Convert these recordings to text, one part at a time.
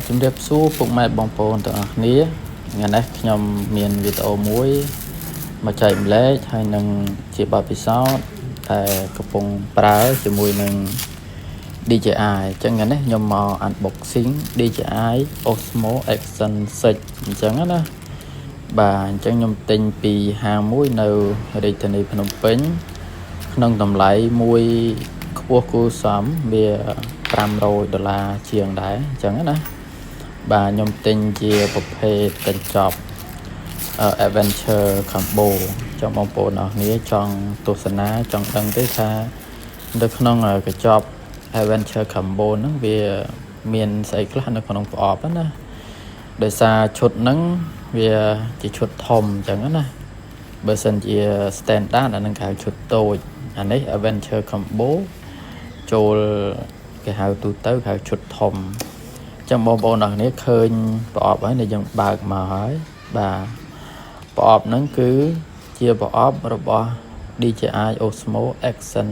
ជំរាបសួរពុកម៉ែបងប្អូនទាំងអស់គ្នាថ្ងៃនេះខ្ញុំមានវីដេអូមួយមកចែកម្លែកហើយនឹងជាបទពិសោធន៍តែកំពុងប្រើជាមួយនឹង DJI អញ្ចឹងថ្ងៃនេះខ្ញុំមក unboxing DJI Osmo Action 6 អញ្ចឹងណាបាទអញ្ចឹងខ្ញុំទិញពីហាងមួយនៅរាជធានីភ្នំពេញក្នុងតម្លៃមួយខ្ពស់គួរសមវា$500ជាងដែរអញ្ចឹងណាបាទខ្ញុំទិញជាប្រភេទកញ្ចប់ Adventure Combo ចង់បងប្អូនអរគ្នាចង់ទស្សនាចង់ដឹងទេថានៅក្នុងកញ្ចប់ Adventure Combo ហ្នឹងវាមានស្អីខ្លះនៅក្នុងប្រអប់ណាដោយសារឈុតហ្នឹងវាជាឈុតធំអញ្ចឹងណាបើសិនជា standard អានឹងគេហៅឈុតតូចអានេះ Adventure Combo ចូលគេហៅទូទៅគេហៅឈុតធំចឹងបងប្អូនអរគ្នាឃើញប្រអប់ហើយដែលយើងបើកមកហើយបាទប្រអប់ហ្នឹងគឺជាប្រអប់របស់ DJI Osmo Action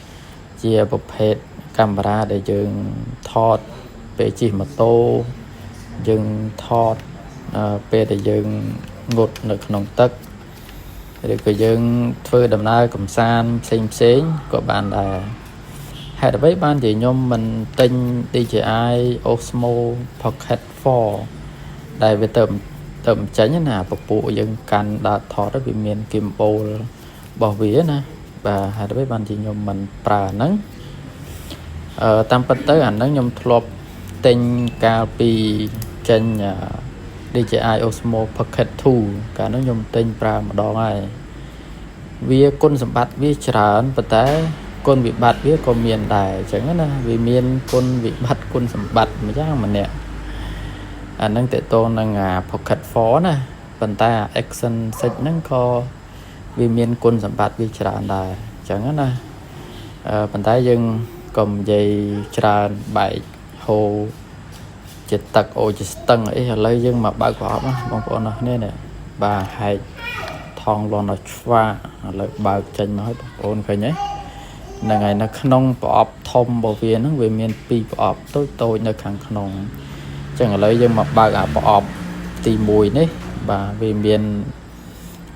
6ជាប្រភេទកាមេរ៉ាដែលយើងថតពេលជិះម៉ូតូយើងថតពេលដែលយើងងត់នៅក្នុងទឹកឬក៏យើងធ្វើដំណើរកម្សាន្តផ្សេងក៏បានដែរហេតុអ្វីបានជាខ្ញុំមិនទិញ DJI Osmo Pocket 4ដែលវាទៅចេញណាពពួកយើងកាន់ដើរថតវាមាន gimbal របស់វាណាបាទហេតុអ្វីបានជាខ្ញុំមិនប្រើហ្នឹងតាមពិតទៅអាហ្នឹងខ្ញុំធ្លាប់ទិញកាលពីចេញDJI Osmo Pocket 2កាលនោះខ្ញុំទិញប្រើម្ដងហើយវាគុណសម្បត្តិវាច្រើនប៉ុន្តែគុណវិបត្តិវាក៏មានដែរអញ្ចឹងណាវាមានគុណវិបត្តិគុណសម្បត្តិម្យ៉ាងម្នាក់អានឹងតេតងនឹងPocket 4ណាប៉ុន្តែ Action 6ហ្នឹងក៏វាមានគុណសម្បត្តិវាច្រើនដែរអញ្ចឹងណាប៉ុន្តែយើងកុំនិយាយច្រើនបែកហូរជាទឹកអូជាស្ទឹងអីឥឡូវយើងមកបើកប្រអប់ណាបងប្អូនអរគ្នានេះបាទហែកថងលន់ឲ្យឆ្វាឥឡូវបើកចេញមកឲ្យបងប្អូនឃើញទេហ្នឹងហើយនៅក្នុងប្រអប់ធំរបស់វាហ្នឹងវាមាន2ប្រអប់តូចនៅខាងក្នុងអញ្ចឹងឥឡូវយើងមកបើកប្រអប់ទី1នេះបាទវាមាន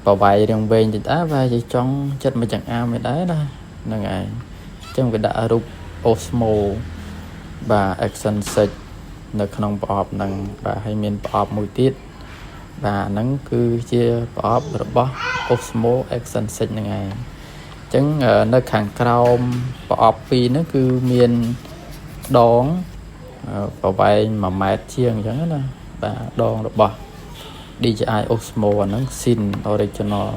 ប្រវែងរាងវែងតិចដែរបាទយើងចង់ចិត្តមួយចង្អាមឯដែរណាហ្នឹងហើយអញ្ចឹងវាដាក់រូប Osmo បាទ Action 6នៅក្នុងប្រអប់ហ្នឹងបាទហើយមានប្រអប់មួយទៀតបាទហ្នឹងគឺជាប្រអប់របស់ Osmo Action 6ហ្នឹងឯងអញ្ចឹងនៅខាងក្រោមប្រអប់2ហ្នឹងគឺមានដងប្រវែង1ម៉ែត្រជាងអញ្ចឹងណាបាទដងរបស់ DJI Osmo ហ្នឹង SIN Original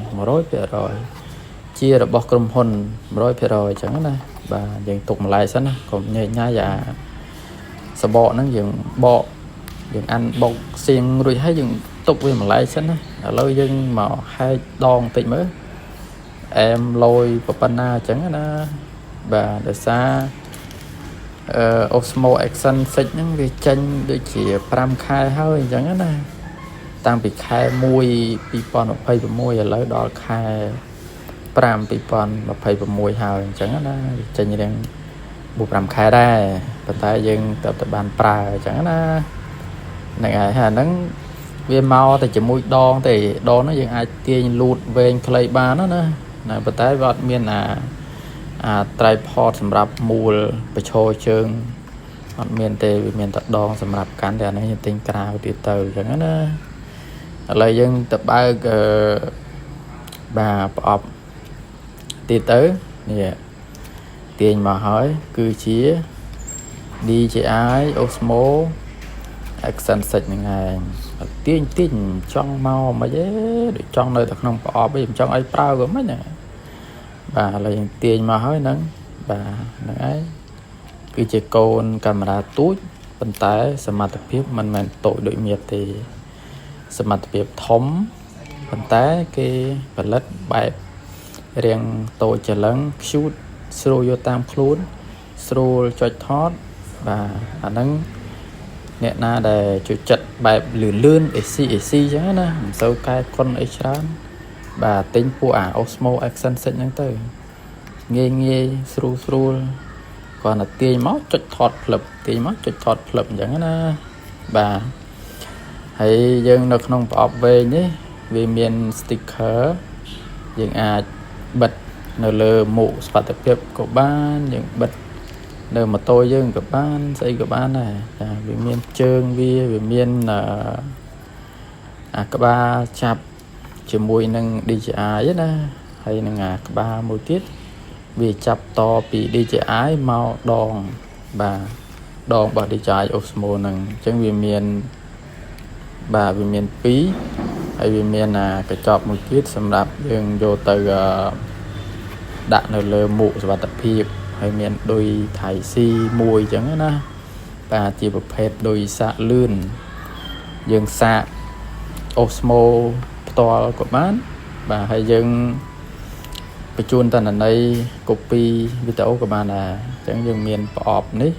100%ជារបស់ក្រុមហ៊ុន 100% អញ្ចឹងណាបាទយើងទុកម្លាយសិនណាកុំញែកញ៉ាយសបកហ្នឹងយើងបកយើងអានបោកសៀងរួចហើយយើងទុកវាម្លាយសិនណាឥឡូវយើងមកហែកដងបន្តិចមើលអែមលយប៉ុណ្ណាអញ្ចឹងណាបាទដោយសារOsmo Action 6ហ្នឹងវាចេញដូចជា5ខែហើយអញ្ចឹងណាតាំងពីខែ1 2026ឥឡូវដល់ខែ5 2026ហើយអញ្ចឹងណាវាចេញរៀង4-5ខែដែរប៉ុន្តែយើងទៅបានប្រើអញ្ចឹងណាហ្នឹងហើយហើយហ្នឹងវាមកតែជាមួយដងទេដងហ្នឹងយើងអាចទាញលូតវែងខ្លីបានណាប៉ុន្តែវាអត់មានtripod សម្រាប់មូលបញ្ឈរជើងអត់មានទេវាមានតែដងសម្រាប់កាន់តែអានេះយើងទិញក្រៅទៀតទៅអញ្ចឹងណាឥឡូវយើងទៅបើកបាទប្រអប់ទៀតទៅនេះទាញមកហើយគឺជា DJI Osmo Action 6ហ្នឹងឯងទាញចង់មកមិនទេដូចចង់នៅតែក្នុងប្រអប់ឯងមិនចង់ឲ្យប្រើក៏មិនណាបាទឥឡូវយើងទាញមកហើយហ្នឹងបាទហ្នឹងឯងគឺជាកូនកាមេរ៉ាទូចប៉ុន្តែសមត្ថភាពមិនមែនតូចដូចមាសទេសមត្ថភាពធំប៉ុន្តែគេផលិតបែបរាងតូចច្រឡឹង cute ស្រួលយកតាមខ្លួនស្រួលចុចថតបាទអាហ្នឹងអ្នកណាដែលជួយចិត្តបែបលឿន AC អញ្ចឹងណាមិនសូវកែកុនអីច្រើនបាទទិញពួកOsmo Action 6ហ្នឹងទៅងាយស្រួលគ្រាន់តែទាញមកចុចថតផ្លឹបទាញមកចុចថតផ្លឹបអញ្ចឹងណា bà hãy dân nó không bỏ về nhé vì miền sticker dân bật nở lờ mũ spat tập tiếp của ban những bật nở mà tôi dân của ban xây của ban này vì miền trơn vì miền các ba chạp chỉ mùi nâng đi chợ ái đó hay nâng các ba mùi tiết vì chạp to bị đi chợ ái mau đòn bà đòn bà đi chợ Osmo nâng chẳng vì miền bà vì miền phí hay vì miền cái chọp mùi tiết xâm đạp dân vô từ đạn nở lơ mụ và tập hiệp hay miền đôi thải si mùi chẳng đó bà chỉ một phép đôi xạ lươn dân xạ Osmo to của bạn và hay dân cái chuôn tên ở đây copy video của bạn là chẳng dân miền bọp ní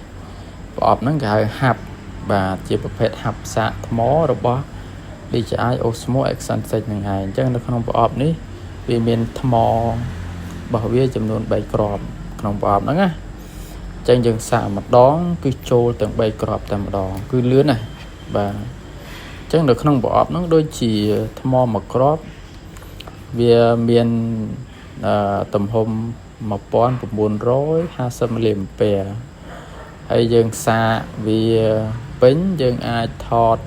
bọp nó cái hạp và chỉ một phép hạp xạ mó rồi bó đi trái Osmo Action Set này chẳng nó không bọp ní vì miền mò bảo vệ chấm luôn bảy crop không bọp đó á chẳng dân xạ mặt đón cứ trôi từng bảy crop tầm đòn cứ lứa này và chẳng được không bỏ nó đôi chỉ thmo một crop vì miền tầm hôm một pon của buồn rối ha xâm liềm bè hay dân xa vì bánh dân ai thọt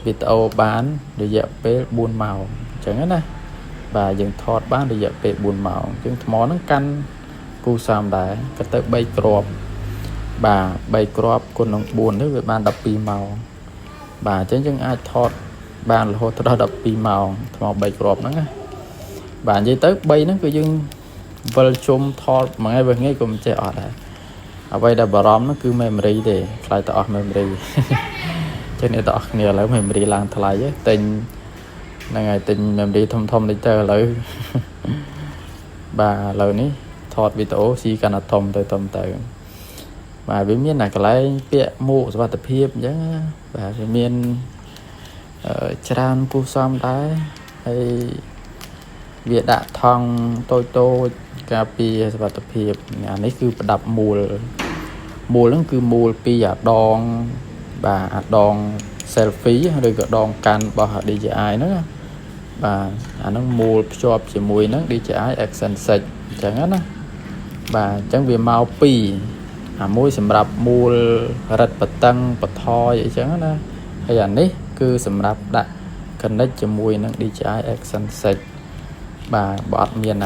vì tàu bán để dẹp bế buôn màu chẳng hết nè và dân thọt bán để dẹp bế buôn màu nhưng thmo nó canh cu xàm đá cái tới bay crop bà bay crop con nó buồn đấy về ban đập pi màu bà chứ chẳng ai thọt bàn là hồi đó đập pi màu màu bay crop nó bạn dây tới bay nó cứ dưng vơi chôm thọt mà ngay về ngay cùng chạy ở đây ở đây là bà róm nó cứ memory để lại tạo memory cho nên tạo nhiều là memory làm thay chứ tình là ngày tình memory thông thông để chờ lại bà lời ní thọt vì tổ si cả là thông tới tầm tới và với miền này cái lấy bẹ mũ và tập hiệp chứ và cái miền tràn cu xóm đá hay việt đã thong tôi cà phê và tập hiệp nhà này cứ đập mùa nó cứ mùa pi à đòn và đòn selfie rồi cái đòn can bỏ đi chạy ai nữa và nó mùa cho chỉ mùi nó đi chạy action sạch chẳng hết á và chẳng vì mau pi mùi sầm rạp mùa rật bật tăng bật thoi vậy chẳng đó hay là ní cứ sầm rạp đã cần đấy cho mùi nó đi trái action sạch và bọt miền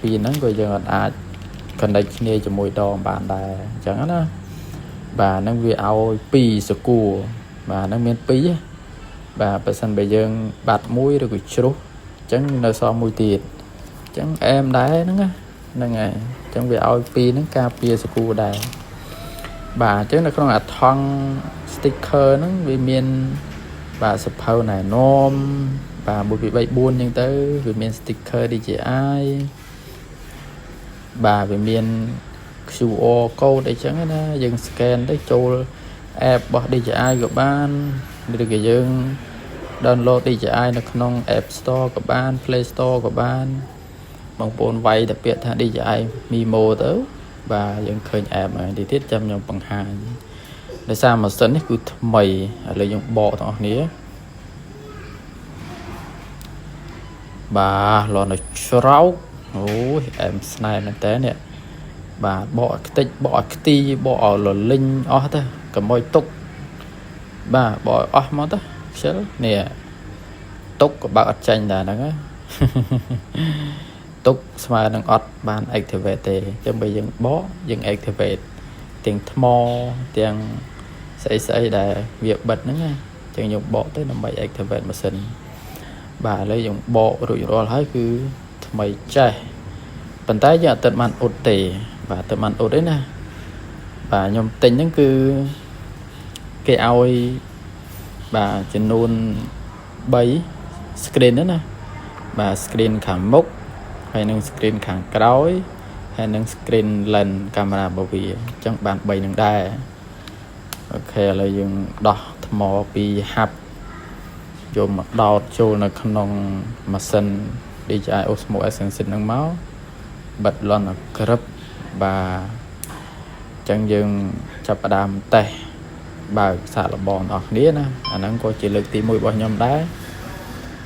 pi nó rồi giờ cần đấy nghe cho mùi đòn bạn đài chẳng đó và nó vì ao pi school và nó miền pi và person bây giờ bạt mũi rồi chút chẳng nơi so mùi tiệt chẳng em đá nó nó ngày chẳng vì ao pi nó ca pi school đài bà chứ là không là thong sticker nó vì miền và sập hậu này nom và buổi bị bay buôn nhưng tới vì miền sticker đi chị ai bà vì miền QR code để chẳng đó dừng scan tới châu app bỏ đi chị ai của ban được cái dừng download đi chị ai nó không app store của ban play store của ban bằng phone vay đặc biệt đi chị ai mimo tới và dân khơi app này thì thiết chăm nhau bằng hai để sao mà sân cứ mày lợi dụng bộ thằng này bà lo nó trâu ôi em này mình té nè bà bỏ cái tích bỏ cái ti bỏ là linh thế cầm môi túc bà bỏ mất đó chứ nè túc của bà tranh là nó túc mà đang ọt ban activate cho bây giờ bó dừng activate tiền thmo tiền xây để việc bật nữa nghe chẳng dùng bộ tới năm 7 activate machine bà lấy dùng bộ rồi rồi thấy cứ mày chạy bàn tay giờ tận màn ột tề và tận màn ột đấy nè bà nhom tính những cứ cái oi bà chỉ nôn bấy screen đó nè bà screen khảm mốc hay nâng screen kháng crói hay nâng screen lần camera bảo vệ trong bàn bày nâng đài ok là dùng đo mò bị hạp dùng mặt đo cho nó không machine đi chạy Osmo Action sinh nâng máu bật lên là group và chẳng dừng chập đàm tè បើកសាកល្បងអស់គ្នាណាអាហ្នឹងក៏ជាលើកទី1របស់ខ្ញុំដែរ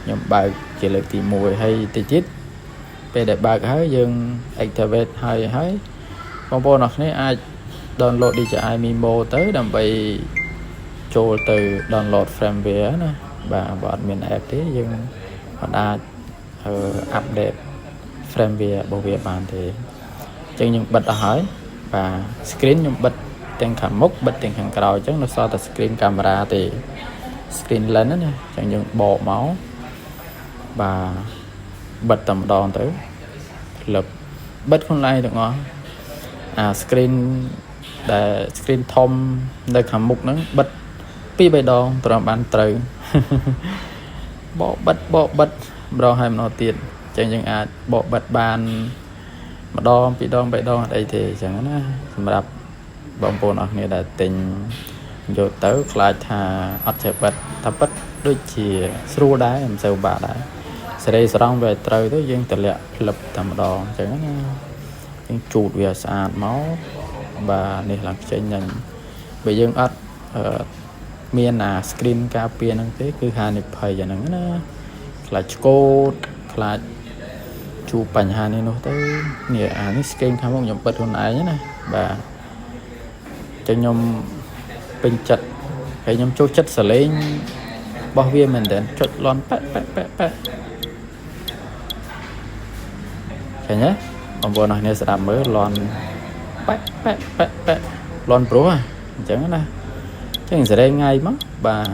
ខ្ញុំបើកជាលើកទី1ហើយតិចទៀតពេលដែលបើកហើយយើង activate ហើយបងប្អូនអរគ្នាអាច download DJI Mimo ទៅដើម្បីចូលទៅ download firmware ណាបាទបើអត់មាន app ទេយើងមិនអាច update firmware របស់វាបានទេអញ្ចឹងយើងបិទអស់ហើយបាទ screen ខ្ញុំបិទទាំងខាងមុខបិទទាំងខាងក្រោយអញ្ចឹងនៅសល់តែ screen camera ទេ screen lens ណាអញ្ចឹងយើងបកមកបាទបិទតែម្ដងទៅផ្លឹបបិទខ្លួនឯងទាំងអស់អា screen ដែល screen ធំនៅខាងមុខហ្នឹងបិទ 2-3 ដងត្រឹមបានត្រូវបកបិទម្ដងហើយម្ដងទៀតអញ្ចឹងយើងអាចបកបិទបានម្ដង 2 ដង 3 ដងអត់អីទេអញ្ចឹងណាសម្រាប់បងប្អូនអរគ្នាដែលទិញយកទៅខ្លាចថាអត់ចេះបិទថាបិទដូចជាស្រួលដែរមិនសូវបាក់ដែរសេរីស្រង់វាត្រូវទៅយើងតម្លាក់ផ្លឹបតែម្ដងអញ្ចឹងណាយើងជូតវាស្អាតមកបាទនេះឡើងចេញញ៉ាំបើយើងអត់មានអា screen ការពារហ្នឹងទេគឺហានិភ័យអាហ្នឹងណាខ្លាចឆ្កូតខ្លាចជួបបញ្ហានេះនោះទៅនេះអានេះ screen ខាងមុខខ្ញុំបិទខ្លួនឯងណាបាទចឹងខ្ញុំពេញចិត្តហើយខ្ញុំចូលចិត្តសលេងរបស់វាមែនតើចុចលន់ប៉ែឃើញទេបងប្អូនអរគ្នាស្ដាប់មើលលន់ប៉ែលន់ព្រោះអញ្ចឹងណាចឹងសេរីថ្ងៃមកបាទ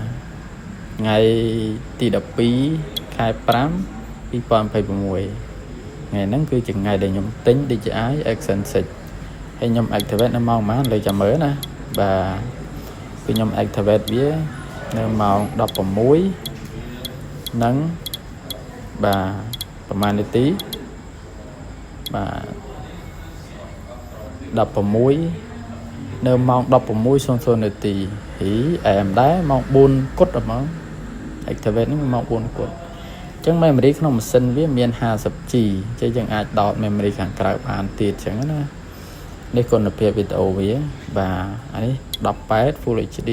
ថ្ងៃទី12ខែ5 2026ថ្ងៃហ្នឹងគឺជាថ្ងៃដែលខ្ញុំទិញ DJI Action 6ហើយខ្ញុំ activate នៅម៉ោងប៉ុន្មានលើចាំមើលណាបាទគឺខ្ញុំ activate វានៅម៉ោង 16 និងបាទប្រហែលនាទីបាទ16នៅម៉ោង 16:00 នាទីហីអែមដែរម៉ោង 4 គត់ហ្មង activate នេះម៉ោង 4 គត់អញ្ចឹង memory ក្នុងម៉ាស៊ីនវាមាន 50G អញ្ចឹងយើងអាចដោត memory ខាងក្រៅបានទៀតអញ្ចឹងណានេះគុណភាពវីដេអូវាបាទអានេះ18 Full HD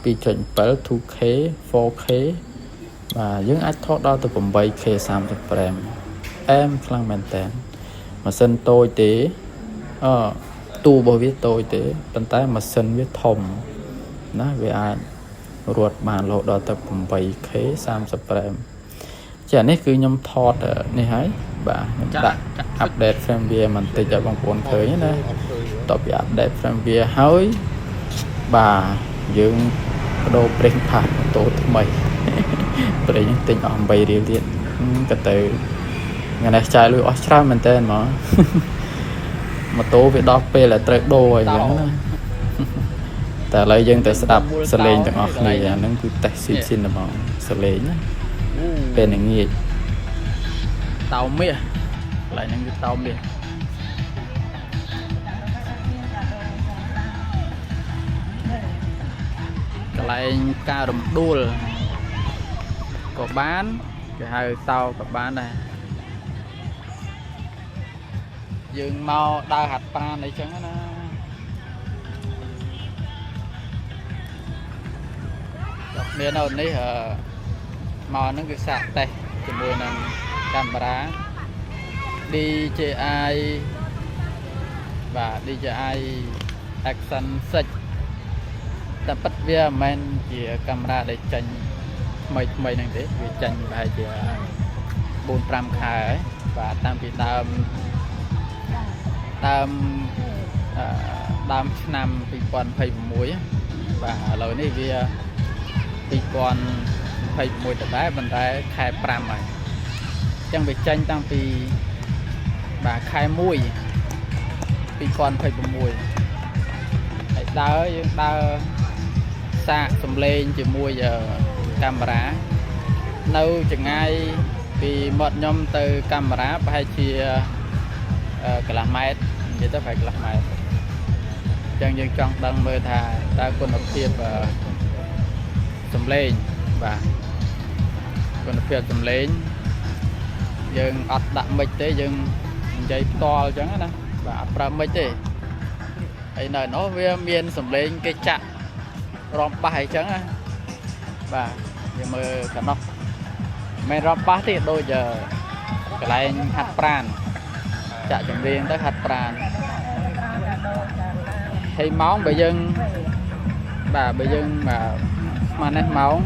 2.7 2K 4K បាទយើងអាចថតដល់ទៅ 8K 30 frame អែមខ្លាំងមែនតើម៉ាស៊ីនតូចទេទូរបស់វាតូចទេប៉ុន្តែម៉ាស៊ីនវាធំណាវាអាចរត់បានរហូតដល់ទៅ 8K 30 frame ចានេះគឺខ្ញុំថតនេះហើយបាទខ្ញុំដាក់ update firmware បន្តិចឲ្យបងប្អូនឃើញណាតបពី update firmware ហើយបាទយើងបដូរប្រេងផាសម៉ូតូថ្មីប្រេងទិញអស់ 8 រៀលទៀតក៏ទៅថ្ងៃនេះចាយលុយអស់ច្រើនមែនតើហ្មងម៉ូតូវាដល់ពេលដែលត្រូវដូរអញ្ចឹងណាតែឥឡូវយើងទៅស្ដាប់សលេងទាំងអស់គ្នាអាហ្នឹងគឺតេស្តស៊ីនហ្មងសលេងណាពេលនឹងងាយតោមាសកន្លែងហ្នឹងគឺតោមាសកន្លែងការរំដួលក៏បានគេហៅតោក៏បានដែរយើងមកដើរហាត់ប្រាណអីចឹងណាដល់គ្នានៅនេះមកហ្នឹងគឺសាកតេស្តជាមួយនឹងកាមេរ៉ា DJI បាទ DJI Action 6តែពិតវាមិនមែនជាកាមេរ៉ាដែលចេញថ្មីហ្នឹងទេវាចេញប្រហែលជា 4-5 ខែហើយបាទតាំងពីដើមឆ្នាំ 2026 បាទឥឡូវនេះវា 2021 ដដែលប៉ុន្តែខែ 5 ហើយអញ្ចឹងវាចេញតាំងពីបាទខែ 1 2026ហើយយើងដើរសាកសំឡេងជាមួយកាមេរ៉ានៅចម្ងាយពីមាត់ខ្ញុំទៅកាមេរ៉ាប្រហែលជាកន្លះម៉ែត្រនិយាយទៅប្រហែលកន្លះម៉ែត្រអញ្ចឹងយើងចង់ដឹងមើលថាតើគុណភាពសំឡេងបាទគុណភាពសំឡេងយើងអត់ដាក់មិចទេយើងនិយាយផ្ទាល់អញ្ចឹងណាបាទអត់ប្រើមិចទេហើយនៅនោះវាមានសំឡេងគេចាក់ រំបាស់អីចឹងណាបាទយើងមើលកណ្ដោះមិនរំបាស់ទេដូចកន្លែងហាត់ប្រាណចាក់ចម្រៀងទៅហាត់ប្រាណហើយម៉ោងបើយើងបាទបើយើងបាទស្មាននេះម៉ោង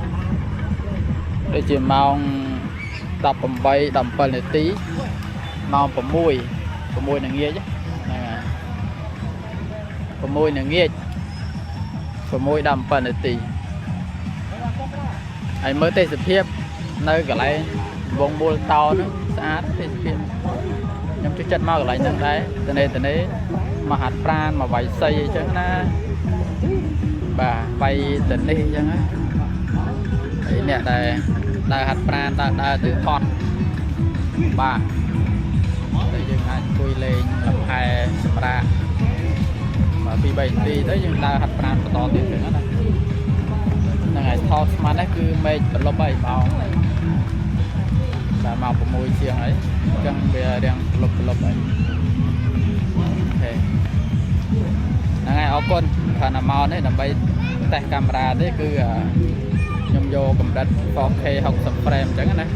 ដូចជាម៉ោង18 17នាទីម៉ោង6ល្ងាចហ្នឹងហើយ6ល្ងាច6 17នាទីហើយមើលទេសភាពនៅកន្លែងវងមូលតោហ្នឹងស្អាតទេសភាពខ្ញុំចូលចិត្តមកកន្លែងហ្នឹងដែរតនេមកហាត់ប្រាណមកវាយសីអញ្ចឹងណាបាទវាយតនេះអញ្ចឹងណាហើយអ្នកដែលដើរហាត់ប្រាណដើរទៅថតបាទតែយើងអាចអង្គុយលេងលំហែសម្រាប់មក2 3នាទីទៅយើងដើរហាត់ប្រាណបន្តទៀតចឹងណាហ្នឹងហើយថតស្មាននេះគឺមេឃប្រឡប់ហើយម៉ោងបាទមក6ជាងហើយអញ្ចឹងវារៀងប្រឡប់ហើយអូខេហ្នឹងហើយអរគុណថាណាមកនេះដើម្បីតេស្តកាមេរ៉ាទេគឺខ្ញុំយកកម្រិត 4K 60 frame អញ្ចឹងណា